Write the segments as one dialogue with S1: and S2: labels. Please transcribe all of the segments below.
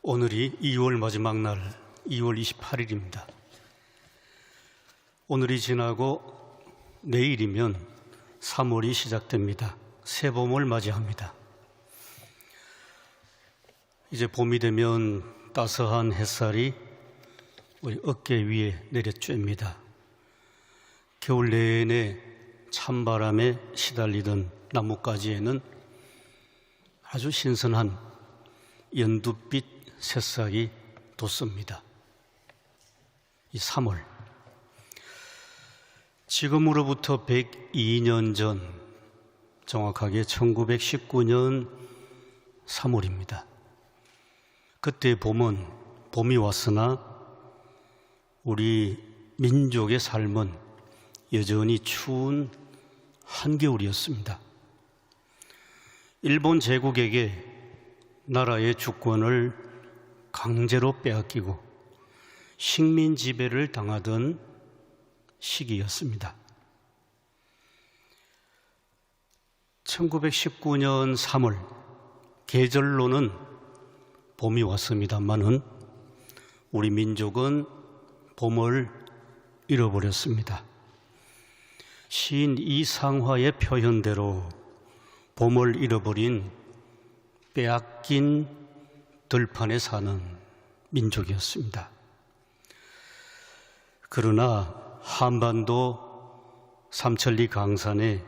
S1: 오늘이 2월 마지막 날 2월 28일입니다. 오늘이 지나고 내일이면 3월이 시작됩니다. 새봄을 맞이합니다. 이제 봄이 되면 따스한 햇살이 우리 어깨 위에 내려쬐입니다. 겨울 내내 찬바람에 시달리던 나뭇가지에는 아주 신선한 연두빛 새싹이 돋습니다. 이 3월, 지금으로부터 102년 전, 정확하게 1919년 3월입니다. 그때 봄이 왔으나 우리 민족의 삶은 여전히 추운 한겨울이었습니다. 일본 제국에게 나라의 주권을 강제로 빼앗기고 식민 지배를 당하던 시기였습니다. 1919년 3월, 계절로는 봄이 왔습니다만은 우리 민족은 봄을 잃어버렸습니다. 시인 이상화의 표현대로 봄을 잃어버린 빼앗긴 들판에 사는 민족이었습니다. 그러나 한반도 삼천리 강산에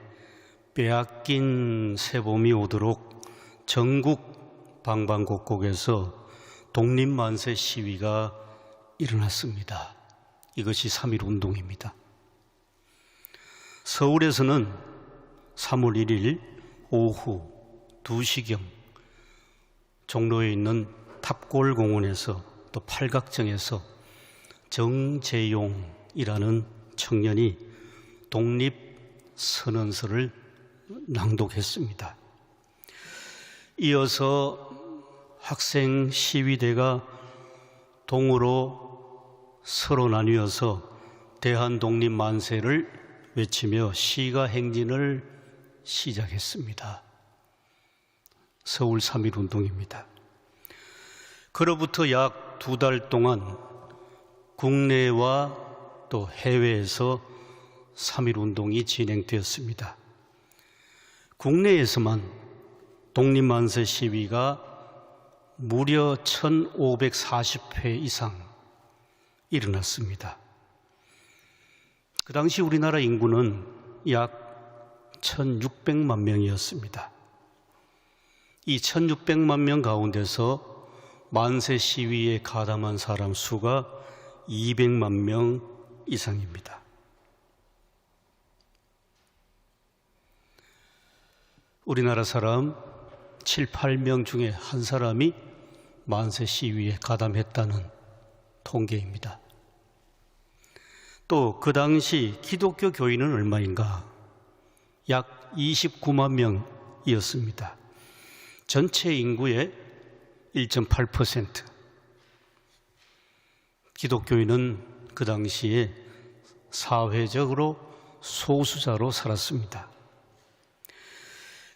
S1: 빼앗긴 새봄이 오도록 전국 방방곡곡에서 독립만세 시위가 일어났습니다. 이것이 3.1 운동입니다. 서울에서는 3월 1일 오후 2시경 종로에 있는 탑골공원에서 또 팔각정에서 정재용이라는 청년이 독립선언서를 낭독했습니다. 이어서 학생 시위대가 동으로 서로 나뉘어서 대한독립만세를 외치며 시가 행진을 시작했습니다. 서울 3.1 운동입니다. 그로부터 약 2달 동안 국내와 또 해외에서 3.1 운동이 진행되었습니다. 국내에서만 독립만세 시위가 무려 1540회 이상 일어났습니다. 그 당시 우리나라 인구는 약 1600만 명이었습니다. 이 1600만 명 가운데서 만세 시위에 가담한 사람 수가 200만 명 이상입니다. 우리나라 사람 7, 8명 중에 한 사람이 만세 시위에 가담했다는 통계입니다. 또 그 당시 기독교 교인은 얼마인가? 약 29만 명이었습니다. 전체 인구의 1.8%. 기독교인은 그 당시에 사회적으로 소수자로 살았습니다.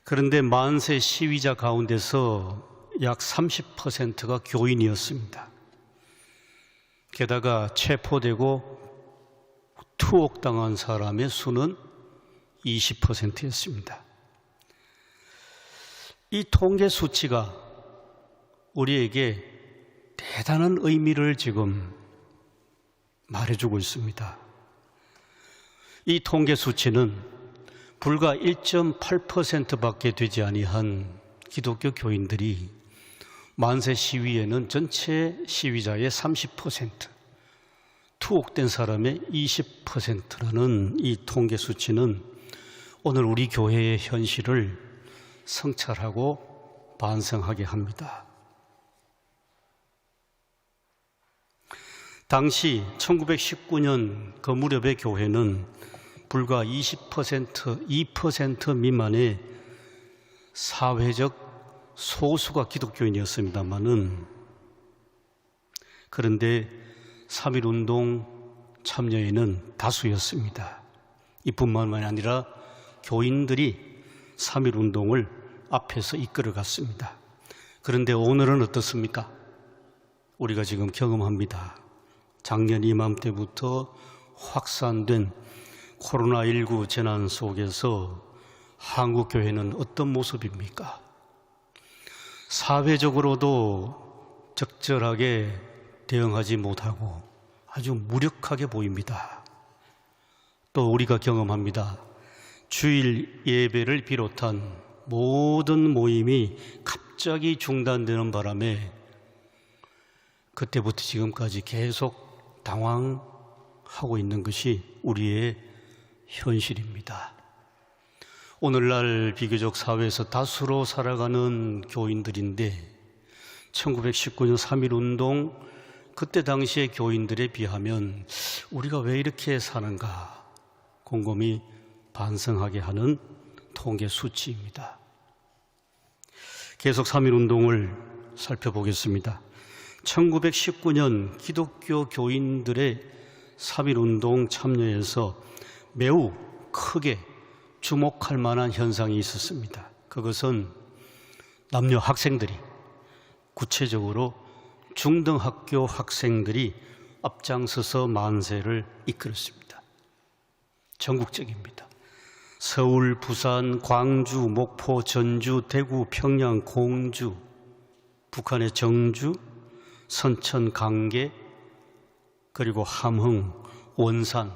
S1: 그런데 만세 시위자 가운데서 약 30%가 교인이었습니다. 게다가 체포되고 투옥당한 사람의 수는 20%였습니다. 이 통계 수치가 우리에게 대단한 의미를 지금 말해주고 있습니다. 이 통계 수치는 불과 1.8%밖에 되지 아니한 기독교 교인들이 만세 시위에는 전체 시위자의 30%, 투옥된 사람의 20%라는 이 통계 수치는 오늘 우리 교회의 현실을 성찰하고 반성하게 합니다. 당시 1919년 그 무렵의 교회는 불과 2% 미만의 사회적 소수가 기독교인이었습니다마는, 그런데 3.1 운동 참여인은 다수였습니다. 이뿐만이 아니라 교인들이 3.1 운동을 앞에서 이끌어갔습니다. 그런데 오늘은 어떻습니까? 우리가 지금 경험합니다. 작년 이맘때부터 확산된 코로나19 재난 속에서 한국교회는 어떤 모습입니까? 사회적으로도 적절하게 대응하지 못하고 아주 무력하게 보입니다. 또 우리가 경험합니다. 주일 예배를 비롯한 모든 모임이 갑자기 중단되는 바람에 그때부터 지금까지 계속 당황하고 있는 것이 우리의 현실입니다. 오늘날 비교적 사회에서 다수로 살아가는 교인들인데 1919년 3.1운동 그때 당시의 교인들에 비하면 우리가 왜 이렇게 사는가 곰곰이 반성하게 하는 통계 수치입니다. 계속 3.1운동을 살펴보겠습니다. 1919년 기독교 교인들의 3.1운동 참여에서 매우 크게 주목할 만한 현상이 있었습니다. 그것은 남녀 학생들이, 구체적으로 중등학교 학생들이 앞장서서 만세를 이끌었습니다. 전국적입니다. 서울, 부산, 광주, 목포, 전주, 대구, 평양, 공주, 북한의 정주, 선천, 강계, 그리고 함흥, 원산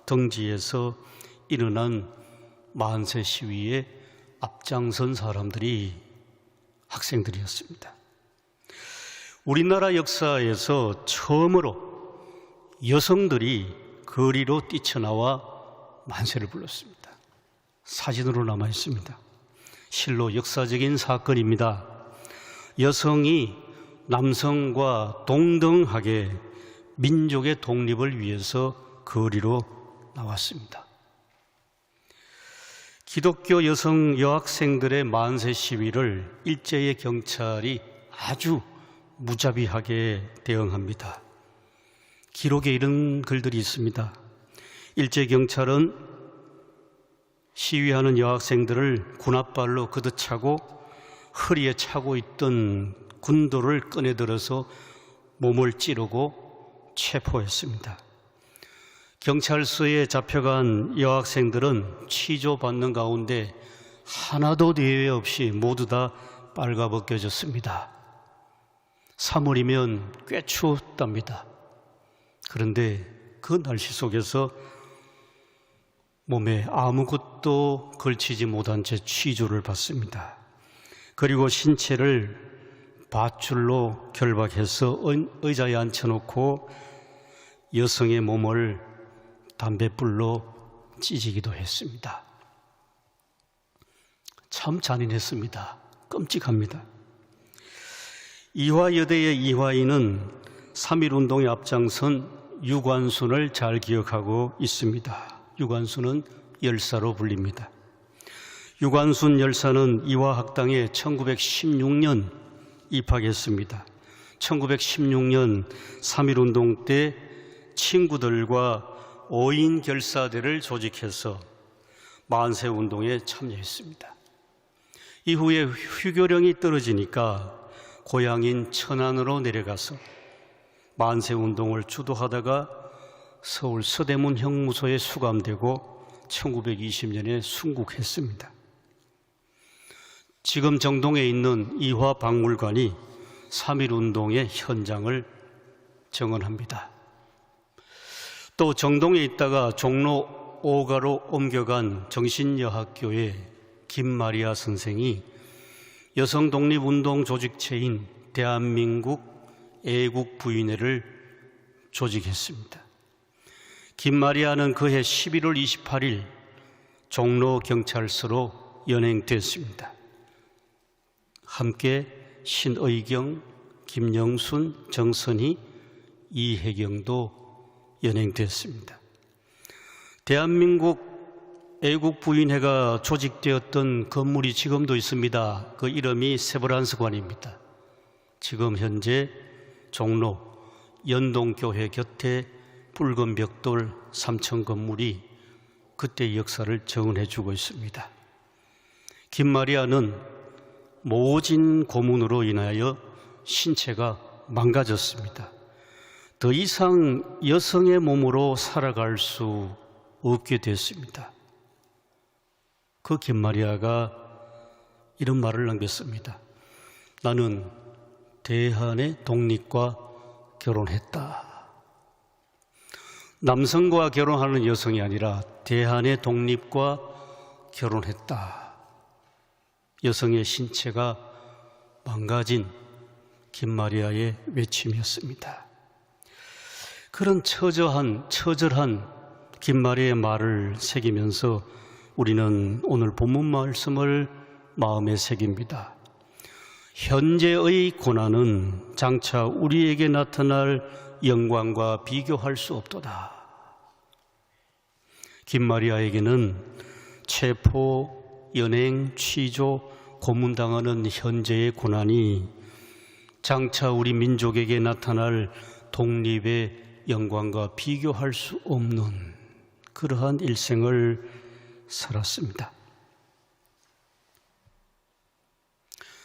S1: 등지에서 일어난 만세 시위에 앞장선 사람들이 학생들이었습니다. 우리나라 역사에서 처음으로 여성들이 거리로 뛰쳐나와 만세를 불렀습니다. 사진으로 남아 있습니다. 실로 역사적인 사건입니다. 여성이 남성과 동등하게 민족의 독립을 위해서 거리로 나왔습니다. 기독교 여성 여학생들의 만세 시위를 일제의 경찰이 아주 무자비하게 대응합니다. 기록에 이런 글들이 있습니다. 일제 경찰은 시위하는 여학생들을 군홧발로 걷어차고 허리에 차고 있던 군도를 꺼내들어서 몸을 찌르고 체포했습니다. 경찰서에 잡혀간 여학생들은 취조받는 가운데 하나도 예외 없이 모두 다 빨가벗겨졌습니다. 3월이면 꽤 추웠답니다. 그런데 그 날씨 속에서 몸에 아무것도 걸치지 못한 채 취조를 받습니다. 그리고 신체를 밧줄로 결박해서 의자에 앉혀놓고 여성의 몸을 담뱃불로 찢기도 했습니다. 참 잔인했습니다. 끔찍합니다. 이화여대의 이화인은 3.1운동에 앞장선 유관순을 잘 기억하고 있습니다. 유관순은 열사로 불립니다. 유관순 열사는 이화학당에 1916년 입학했습니다. 1916년 3.1운동 때 친구들과 5인 결사대를 조직해서 만세운동에 참여했습니다. 이후에 휴교령이 떨어지니까 고향인 천안으로 내려가서 만세운동을 주도하다가 서울 서대문 형무소에 수감되고 1920년에 순국했습니다. 지금 정동에 있는 이화박물관이 3.1운동의 현장을 정언합니다. 또 정동에 있다가 종로 5가로 옮겨간 정신여학교의 김마리아 선생이 여성독립운동 조직체인 대한민국 애국부인회를 조직했습니다. 김마리아는 그해 11월 28일 종로경찰서로 연행됐습니다. 함께 신의경, 김영순, 정선희, 이혜경도 연행됐습니다. 대한민국 애국부인회가 조직되었던 건물이 지금도 있습니다. 그 이름이 세브란스관입니다. 지금 현재 종로 연동교회 곁에 붉은 벽돌 3층 건물이 그때의 역사를 정언해주고 있습니다. 김마리아는 모진 고문으로 인하여 신체가 망가졌습니다. 더 이상 여성의 몸으로 살아갈 수 없게 됐습니다. 그 김마리아가 이런 말을 남겼습니다. 나는 대한의 독립과 결혼했다. 남성과 결혼하는 여성이 아니라 대한의 독립과 결혼했다. 여성의 신체가 망가진 김마리아의 외침이었습니다. 그런 처절한 김마리아의 말을 새기면서 우리는 오늘 본문 말씀을 마음에 새깁니다. 현재의 고난은 장차 우리에게 나타날 영광과 비교할 수 없도다. 김마리아에게는 체포, 연행, 취조, 고문당하는 현재의 고난이 장차 우리 민족에게 나타날 독립의 영광과 비교할 수 없는 그러한 일생을 살았습니다.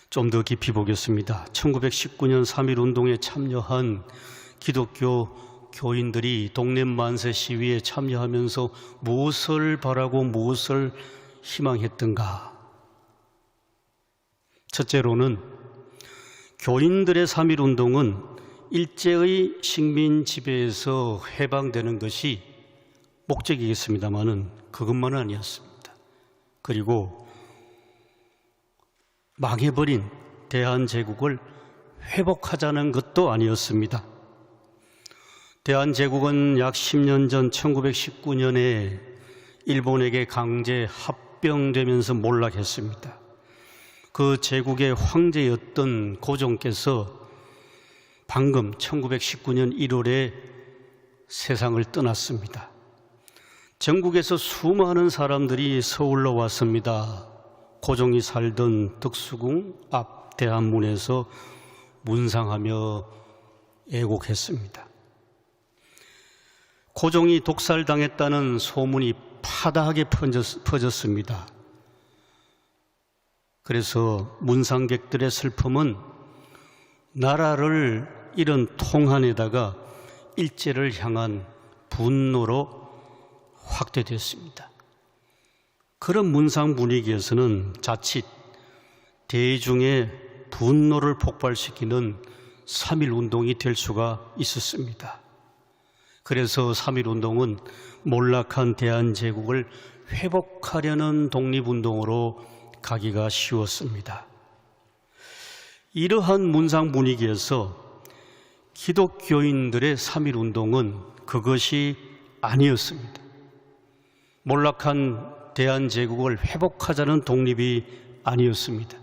S1: 좀 더 깊이 보겠습니다. 1919년 3.1운동에 참여한 기독교 교인들이 독립 만세 시위에 참여하면서 무엇을 바라고 무엇을 희망했던가? 첫째로는 교인들의 3.1운동은 일제의 식민 지배에서 해방되는 것이 목적이겠습니다마는 그것만은 아니었습니다. 그리고 망해버린 대한제국을 회복하자는 것도 아니었습니다. 대한제국은 약 10년 전 1919년에 일본에게 강제 합병되면서 몰락했습니다. 그 제국의 황제였던 고종께서 방금 1919년 1월에 세상을 떠났습니다. 전국에서 수많은 사람들이 서울로 왔습니다. 고종이 살던 덕수궁 앞 대한문에서 문상하며 애곡했습니다. 고종이 독살당했다는 소문이 파다하게 퍼졌습니다. 그래서 문상객들의 슬픔은 나라를 잃은 통한에다가 일제를 향한 분노로 확대됐습니다. 그런 문상 분위기에서는 자칫 대중의 분노를 폭발시키는 3.1운동이 될 수가 있었습니다. 그래서 3.1운동은 몰락한 대한제국을 회복하려는 독립운동으로 가기가 쉬웠습니다. 이러한 문상 분위기에서 기독교인들의 3.1운동은 그것이 아니었습니다. 몰락한 대한제국을 회복하자는 독립이 아니었습니다.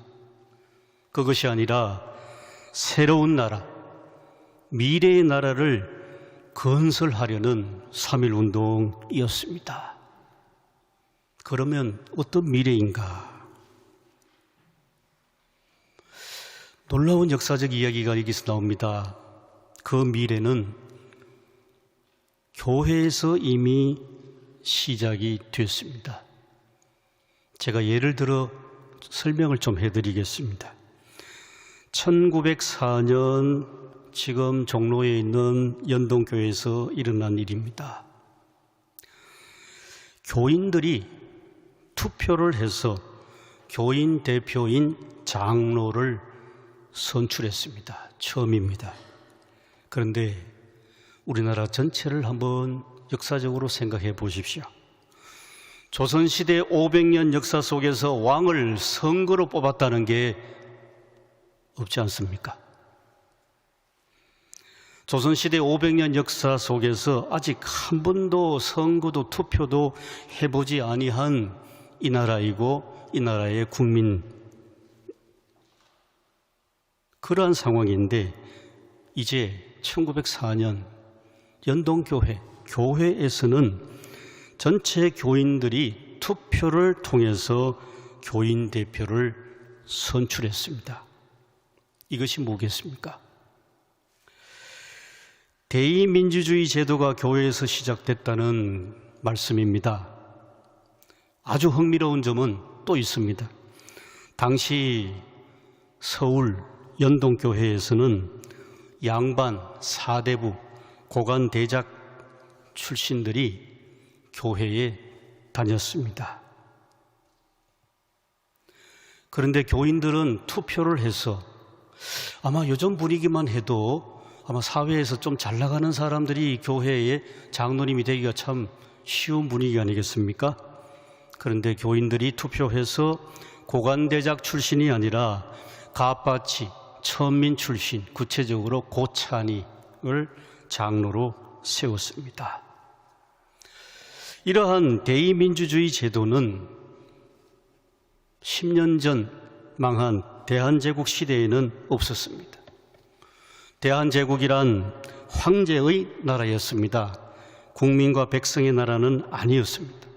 S1: 그것이 아니라 새로운 나라, 미래의 나라를 건설하려는 3.1운동이었습니다. 그러면 어떤 미래인가? 놀라운 역사적 이야기가 여기서 나옵니다. 그 미래는 교회에서 이미 시작이 됐습니다. 제가 예를 들어 설명을 좀 해드리겠습니다. 1904년 지금 종로에 있는 연동교회에서 일어난 일입니다. 교인들이 투표를 해서 교인 대표인 장로를 선출했습니다. 처음입니다. 그런데 우리나라 전체를 한번 역사적으로 생각해 보십시오. 조선시대 500년 역사 속에서 왕을 선거로 뽑았다는 게 없지 않습니까? 조선시대 500년 역사 속에서 아직 한 번도 선거도 투표도 해보지 아니한 이 나라이고 이 나라의 국민, 그러한 상황인데 이제 1904년 교회에서는 전체 교인들이 투표를 통해서 교인 대표를 선출했습니다. 이것이 뭐겠습니까? 대의민주주의 제도가 교회에서 시작됐다는 말씀입니다. 아주 흥미로운 점은 또 있습니다. 당시 서울 연동교회에서는 양반, 사대부, 고관 대작 출신들이 교회에 다녔습니다. 그런데 교인들은 투표를 해서 아마 요즘 분위기만 해도 아마 사회에서 좀 잘 나가는 사람들이 교회의 장로님이 되기가 참 쉬운 분위기 아니겠습니까? 그런데 교인들이 투표해서 고관대작 출신이 아니라 갑바치, 천민 출신, 구체적으로 고찬이를 장로로 세웠습니다. 이러한 대의민주주의 제도는 10년 전 망한 대한제국 시대에는 없었습니다. 대한제국이란 황제의 나라였습니다. 국민과 백성의 나라는 아니었습니다.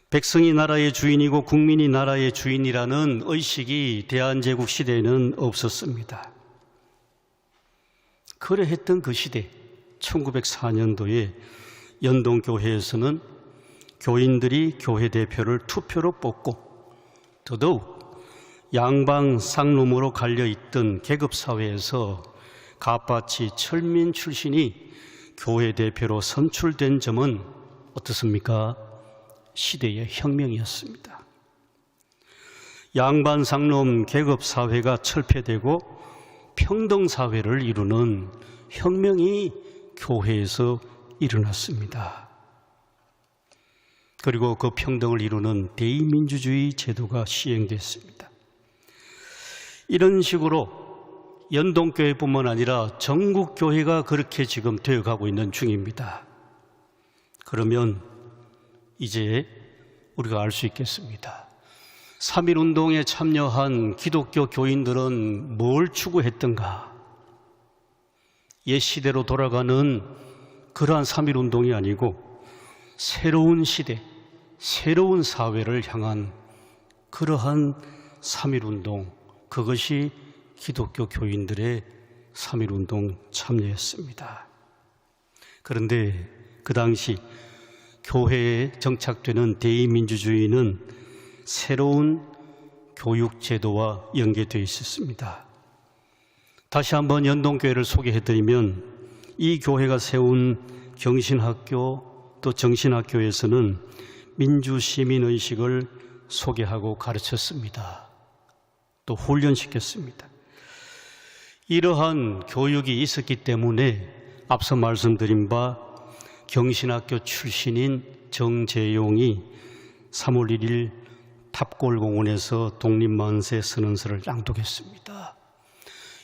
S1: 백성이 나라의 주인이고 국민이 나라의 주인이라는 의식이 대한제국 시대에는 없었습니다. 그러했던 그 시대, 1904년도에 연동교회에서는 교인들이 교회 대표를 투표로 뽑고 더더욱 양방 상놈으로 갈려있던 계급사회에서 갑바치 철민 출신이 교회 대표로 선출된 점은 어떻습니까? 시대의 혁명이었습니다. 양반 상놈 계급사회가 철폐되고 평등사회를 이루는 혁명이 교회에서 일어났습니다. 그리고 그 평등을 이루는 대의민주주의 제도가 시행됐습니다. 이런 식으로 연동교회뿐만 아니라 전국교회가 그렇게 지금 되어가고 있는 중입니다. 그러면 이제 우리가 알 수 있겠습니다. 3.1운동에 참여한 기독교 교인들은 뭘 추구했던가? 옛 시대로 돌아가는 그러한 3.1운동이 아니고 새로운 시대, 새로운 사회를 향한 그러한 3.1운동, 그것이 기독교 교인들의 3.1운동 참여였습니다. 그런데 그 당시 교회에 정착되는 대의민주주의는 새로운 교육제도와 연계되어 있었습니다. 다시 한번 연동교회를 소개해드리면 이 교회가 세운 경신학교 또 정신학교에서는 민주시민의식을 소개하고 가르쳤습니다. 또 훈련시켰습니다. 이러한 교육이 있었기 때문에 앞서 말씀드린 바 경신학교 출신인 정재용이 3월 1일 탑골공원에서 독립만세 선언서를 낭독했습니다.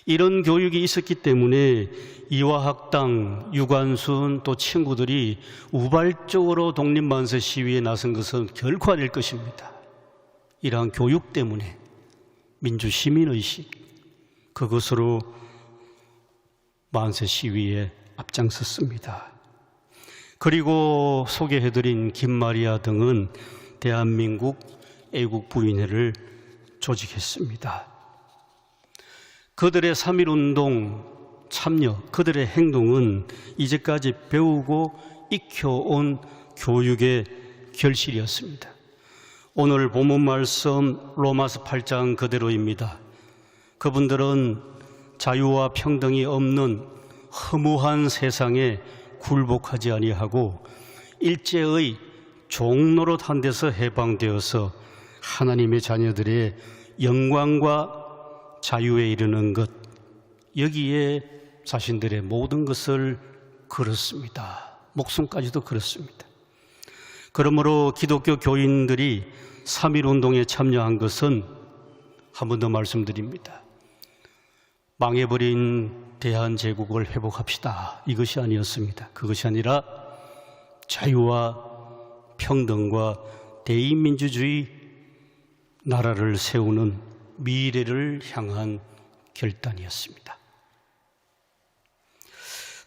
S1: 이런 교육이 있었기 때문에 이화학당, 유관순 또 친구들이 우발적으로 독립만세 시위에 나선 것은 결코 아닐 것입니다. 이러한 교육 때문에 민주시민의식, 그것으로 만세 시위에 앞장섰습니다. 그리고 소개해드린 김마리아 등은 대한민국 애국부인회를 조직했습니다. 그들의 3.1운동 참여, 그들의 행동은 이제까지 배우고 익혀온 교육의 결실이었습니다. 오늘 본문 말씀 로마서 8장 그대로입니다. 그분들은 자유와 평등이 없는 허무한 세상에 굴복하지 아니하고 일제의 종노릇한 데서 해방되어서 하나님의 자녀들의 영광과 자유에 이르는 것, 여기에 자신들의 모든 것을 걸었습니다. 목숨까지도 걸었습니다. 그러므로 기독교 교인들이 3.1운동에 참여한 것은 한 번 더 말씀드립니다. 망해버린 대한제국을 회복합시다, 이것이 아니었습니다. 그것이 아니라 자유와 평등과 대의민주주의 나라를 세우는 미래를 향한 결단이었습니다.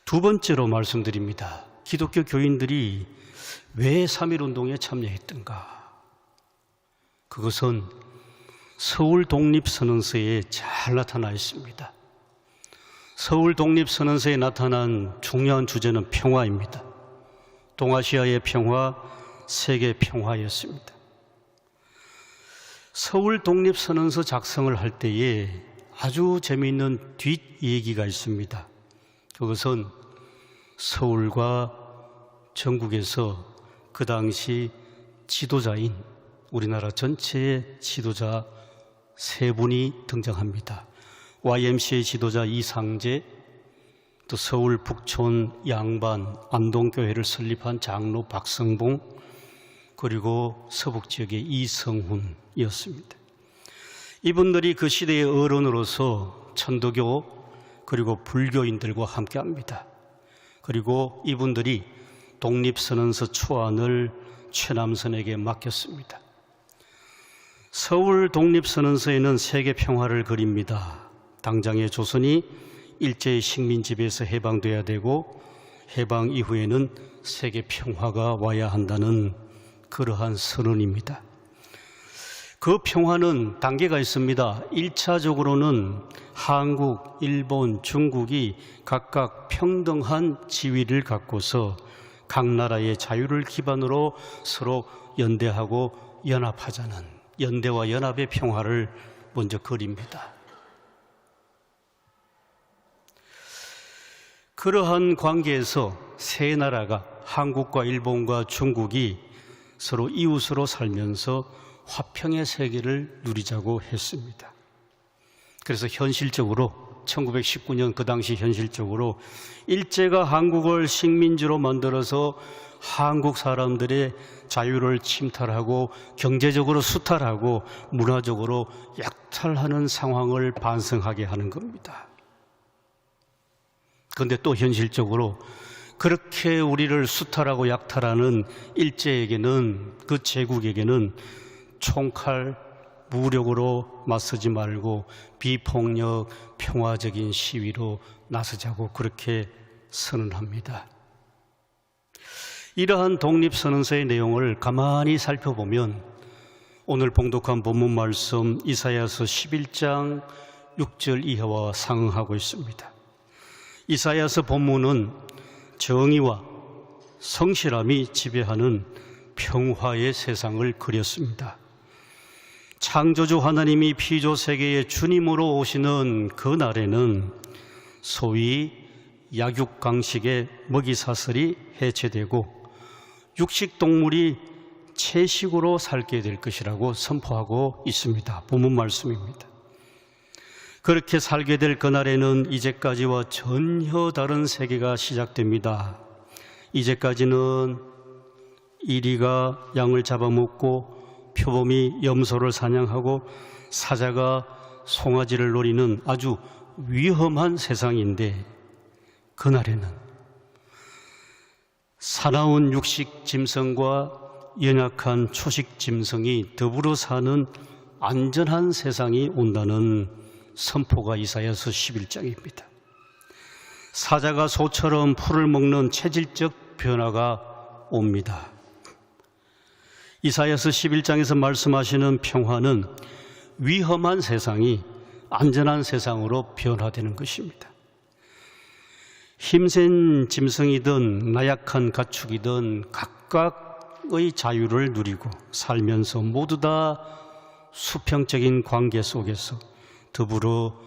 S1: 두 번째로 말씀드립니다. 기독교 교인들이 왜 3.1운동에 참여했던가? 그것은 서울 독립선언서에 잘 나타나 있습니다. 서울 독립선언서에 나타난 중요한 주제는 평화입니다. 동아시아의 평화, 세계 평화였습니다. 서울 독립선언서 작성을 할 때에 아주 재미있는 뒷얘기가 있습니다. 그것은 서울과 전국에서 그 당시 지도자인 우리나라 전체의 지도자 세 분이 등장합니다. YMCA 지도자 이상재, 또 서울 북촌 양반 안동교회를 설립한 장로 박성봉, 그리고 서북 지역의 이성훈이었습니다. 이분들이 그 시대의 어른으로서 천도교 그리고 불교인들과 함께합니다. 그리고 이분들이 독립선언서 초안을 최남선에게 맡겼습니다. 서울 독립선언서에는 세계 평화를 그립니다. 당장의 조선이 일제의 식민 지배에서 해방돼야 되고 해방 이후에는 세계 평화가 와야 한다는 그러한 선언입니다. 그 평화는 단계가 있습니다. 1차적으로는 한국, 일본, 중국이 각각 평등한 지위를 갖고서 각 나라의 자유를 기반으로 서로 연대하고 연합하자는 연대와 연합의 평화를 먼저 그립니다. 그러한 관계에서 세 나라가 한국과 일본과 중국이 서로 이웃으로 살면서 화평의 세계를 누리자고 했습니다. 그래서 현실적으로 1919년 그 당시 현실적으로 일제가 한국을 식민지로 만들어서 한국 사람들의 자유를 침탈하고 경제적으로 수탈하고 문화적으로 약탈하는 상황을 반성하게 하는 겁니다. 그런데 또 현실적으로 그렇게 우리를 수탈하고 약탈하는 일제에게는, 그 제국에게는 총칼, 무력으로 맞서지 말고 비폭력, 평화적인 시위로 나서자고 그렇게 선언합니다. 이러한 독립선언서의 내용을 가만히 살펴보면 오늘 봉독한 본문 말씀 이사야서 11장 6절 이하와 상응하고 있습니다. 이사야서 본문은 정의와 성실함이 지배하는 평화의 세상을 그렸습니다. 창조주 하나님이 피조 세계의 주님으로 오시는 그 날에는 소위 약육강식의 먹이사슬이 해체되고 육식동물이 채식으로 살게 될 것이라고 선포하고 있습니다. 본문 말씀입니다. 그렇게 살게 될 그날에는 이제까지와 전혀 다른 세계가 시작됩니다. 이제까지는 이리가 양을 잡아먹고 표범이 염소를 사냥하고 사자가 송아지를 노리는 아주 위험한 세상인데, 그날에는 사나운 육식 짐승과 연약한 초식 짐승이 더불어 사는 안전한 세상이 온다는 선포가 이사야서 11장입니다. 사자가 소처럼 풀을 먹는 체질적 변화가 옵니다. 이사야서 11장에서 말씀하시는 평화는 위험한 세상이 안전한 세상으로 변화되는 것입니다. 힘센 짐승이든 나약한 가축이든 각각의 자유를 누리고 살면서 모두 다 수평적인 관계 속에서 더불어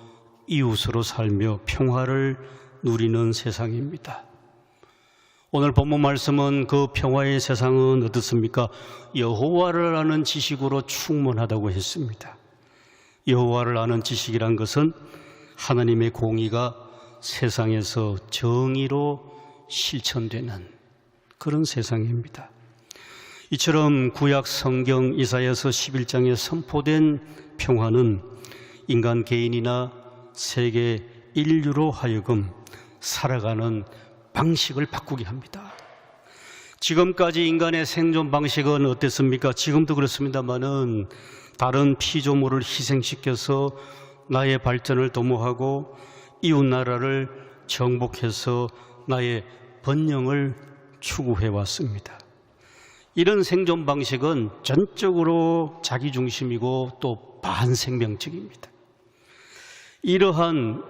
S1: 이웃으로 살며 평화를 누리는 세상입니다. 오늘 본문 말씀은 그 평화의 세상은 어떻습니까? 여호와를 아는 지식으로 충만하다고 했습니다. 여호와를 아는 지식이란 것은 하나님의 공의가 세상에서 정의로 실천되는 그런 세상입니다. 이처럼 구약 성경 이사야서 11장에 선포된 평화는 인간 개인이나 세계 인류로 하여금 살아가는 방식을 바꾸게 합니다. 지금까지 인간의 생존 방식은 어땠습니까? 지금도 그렇습니다만은 다른 피조물을 희생시켜서 나의 발전을 도모하고 이웃 나라를 정복해서 나의 번영을 추구해 왔습니다. 이런 생존 방식은 전적으로 자기중심이고 또 반생명적입니다. 이러한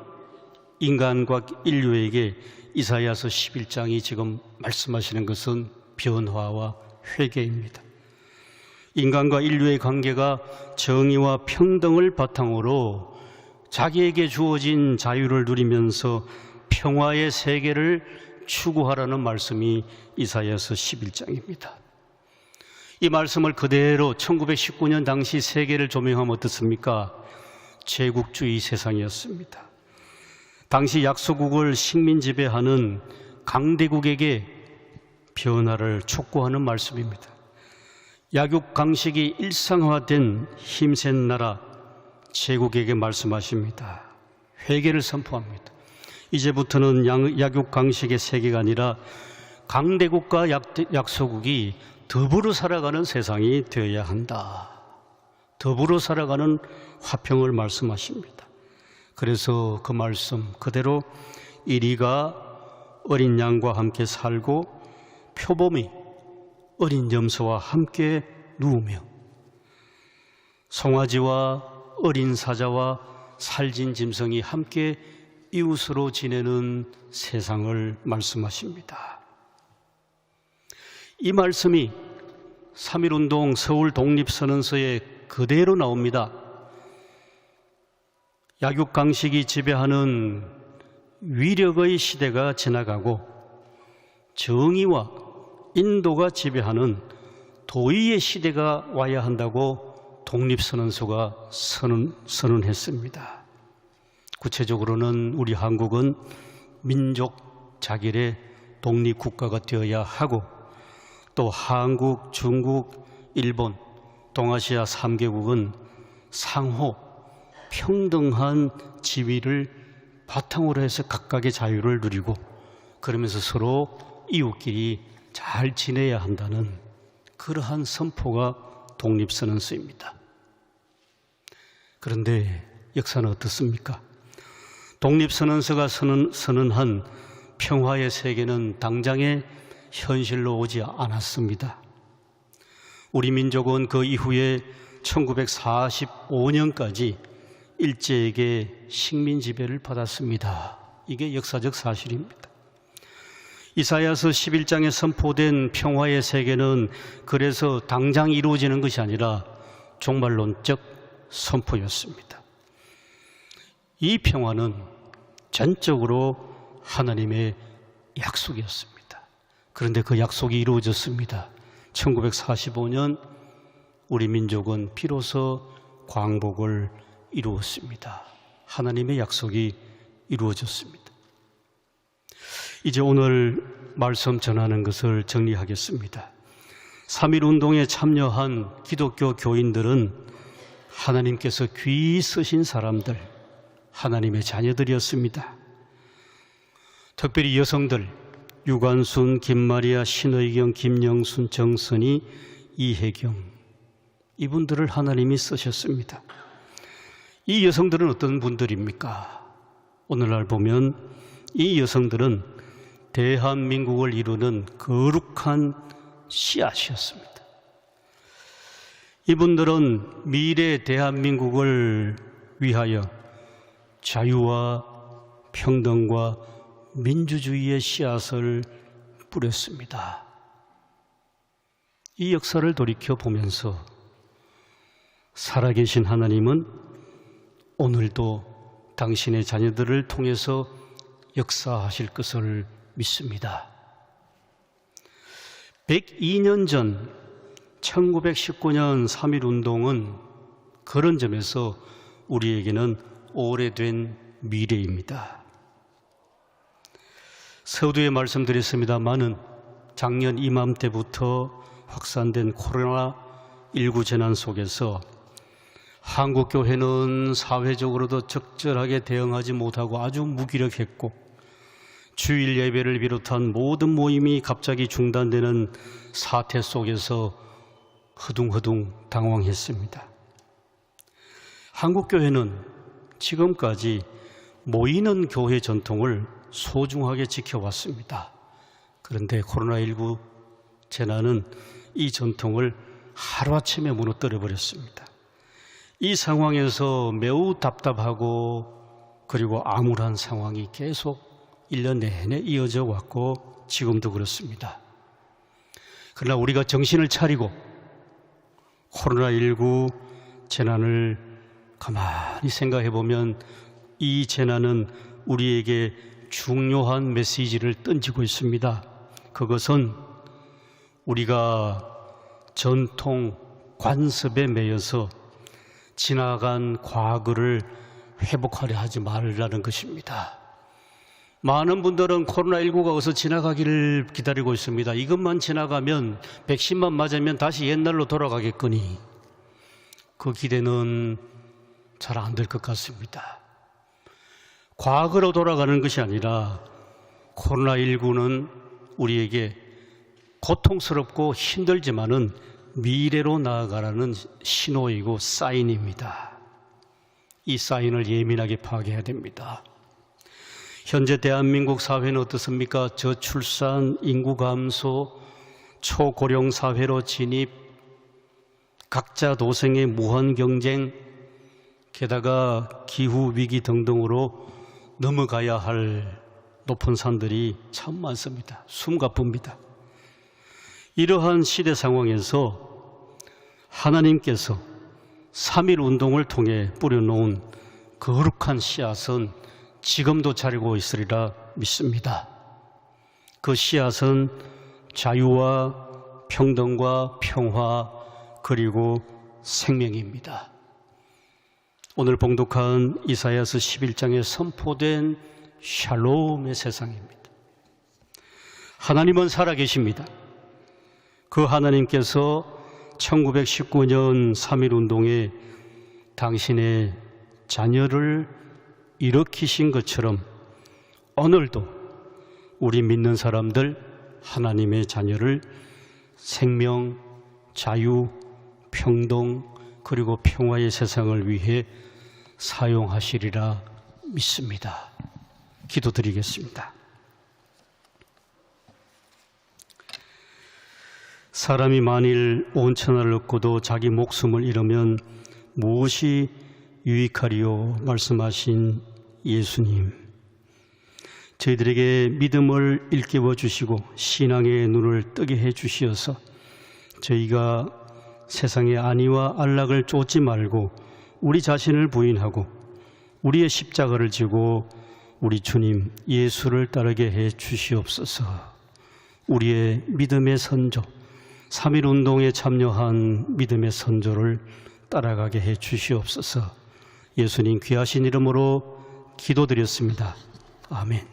S1: 인간과 인류에게 이사야서 11장이 지금 말씀하시는 것은 변화와 회개입니다. 인간과 인류의 관계가 정의와 평등을 바탕으로 자기에게 주어진 자유를 누리면서 평화의 세계를 추구하라는 말씀이 이사야서 11장입니다. 이 말씀을 그대로 1919년 당시 세계를 조명하면 어떻습니까? 제국주의 세상이었습니다. 당시 약소국을 식민 지배하는 강대국에게 변화를 촉구하는 말씀입니다. 약육강식이 일상화된 힘센 나라 제국에게 말씀하십니다. 회개를 선포합니다. 이제부터는 약육강식의 세계가 아니라 강대국과 약소국이 더불어 살아가는 세상이 되어야 한다. 더불어 살아가는 화평을 말씀하십니다. 그래서 그 말씀 그대로 이리가 어린 양과 함께 살고 표범이 어린 염소와 함께 누우며 송아지와 어린 사자와 살진 짐승이 함께 이웃으로 지내는 세상을 말씀하십니다. 이 말씀이 3.1운동 서울 독립선언서에 그대로 나옵니다. 약육강식이 지배하는 위력의 시대가 지나가고 정의와 인도가 지배하는 도의의 시대가 와야 한다고 독립선언서가 선언했습니다. 구체적으로는 우리 한국은 민족 자결의 독립국가가 되어야 하고 또 한국, 중국, 일본, 동아시아 3개국은 상호 평등한 지위를 바탕으로 해서 각각의 자유를 누리고 그러면서 서로 이웃끼리 잘 지내야 한다는 그러한 선포가 독립선언서입니다. 그런데 역사는 어떻습니까? 독립선언서가 선언한 평화의 세계는 당장에 현실로 오지 않았습니다. 우리 민족은 그 이후에 1945년까지 일제에게 식민 지배를 받았습니다. 이게 역사적 사실입니다. 이사야서 11장에 선포된 평화의 세계는 그래서 당장 이루어지는 것이 아니라 종말론적 선포였습니다. 이 평화는 전적으로 하나님의 약속이었습니다. 그런데 그 약속이 이루어졌습니다. 1945년 우리 민족은 비로소 광복을 이루었습니다. 하나님의 약속이 이루어졌습니다. 이제 오늘 말씀 전하는 것을 정리하겠습니다. 3.1운동에 참여한 기독교 교인들은 하나님께서 귀히 쓰신 사람들, 하나님의 자녀들이었습니다. 특별히 여성들, 유관순, 김마리아, 신의경, 김영순, 정선희, 이혜경, 이분들을 하나님이 쓰셨습니다. 이 여성들은 어떤 분들입니까? 오늘날 보면 이 여성들은 대한민국을 이루는 거룩한 씨앗이었습니다. 이분들은 미래 대한민국을 위하여 자유와 평등과 민주주의의 씨앗을 뿌렸습니다. 이 역사를 돌이켜 보면서 살아계신 하나님은 오늘도 당신의 자녀들을 통해서 역사하실 것을 믿습니다. 102년 전 1919년 3.1운동은 그런 점에서 우리에게는 오래된 미래입니다. 서두에 말씀드렸습니다마는 작년 이맘때부터 확산된 코로나19 재난 속에서 한국교회는 사회적으로도 적절하게 대응하지 못하고 아주 무기력했고 주일 예배를 비롯한 모든 모임이 갑자기 중단되는 사태 속에서 허둥허둥 당황했습니다. 한국교회는 지금까지 모이는 교회 전통을 소중하게 지켜왔습니다. 그런데 코로나19 재난은 이 전통을 하루아침에 무너뜨려 버렸습니다. 이 상황에서 매우 답답하고 그리고 암울한 상황이 계속 1년 내내 이어져 왔고 지금도 그렇습니다. 그러나 우리가 정신을 차리고 코로나19 재난을 가만히 생각해 보면 이 재난은 우리에게 중요한 메시지를 던지고 있습니다. 그것은 우리가 전통 관습에 매여서 지나간 과거를 회복하려 하지 말라는 것입니다. 많은 분들은 코로나19가 어서 지나가기를 기다리고 있습니다. 이것만 지나가면, 백신만 맞으면 다시 옛날로 돌아가겠거니 그 기대는 잘 안 될 것 같습니다. 과거로 돌아가는 것이 아니라 코로나19는 우리에게 고통스럽고 힘들지만은 미래로 나아가라는 신호이고 사인입니다. 이 사인을 예민하게 파악해야 됩니다. 현재 대한민국 사회는 어떻습니까? 저출산, 인구 감소, 초고령 사회로 진입, 각자 도생의 무한 경쟁, 게다가 기후위기 등등으로 넘어가야 할 높은 산들이 참 많습니다. 숨가쁩니다. 이러한 시대 상황에서 하나님께서 3.1 운동을 통해 뿌려놓은 거룩한 씨앗은 지금도 자리고 있으리라 믿습니다. 그 씨앗은 자유와 평등과 평화 그리고 생명입니다. 오늘 봉독한 이사야서 11장에 선포된 샬롬의 세상입니다. 하나님은 살아계십니다. 그 하나님께서 1919년 3.1 운동에 당신의 자녀를 일으키신 것처럼 오늘도 우리 믿는 사람들 하나님의 자녀를 생명, 자유, 평등 그리고 평화의 세상을 위해 사용하시리라 믿습니다. 기도드리겠습니다. 사람이 만일 온 천하를 얻고도 자기 목숨을 잃으면 무엇이 유익하리요 말씀하신 예수님, 저희들에게 믿음을 일깨워 주시고 신앙의 눈을 뜨게 해 주시어서 저희가 세상의 안위와 안락을 쫓지 말고 우리 자신을 부인하고 우리의 십자가를 지고 우리 주님 예수를 따르게 해 주시옵소서. 우리의 믿음의 선조, 3.1 운동에 참여한 믿음의 선조를 따라가게 해 주시옵소서. 예수님 귀하신 이름으로 기도드렸습니다. 아멘.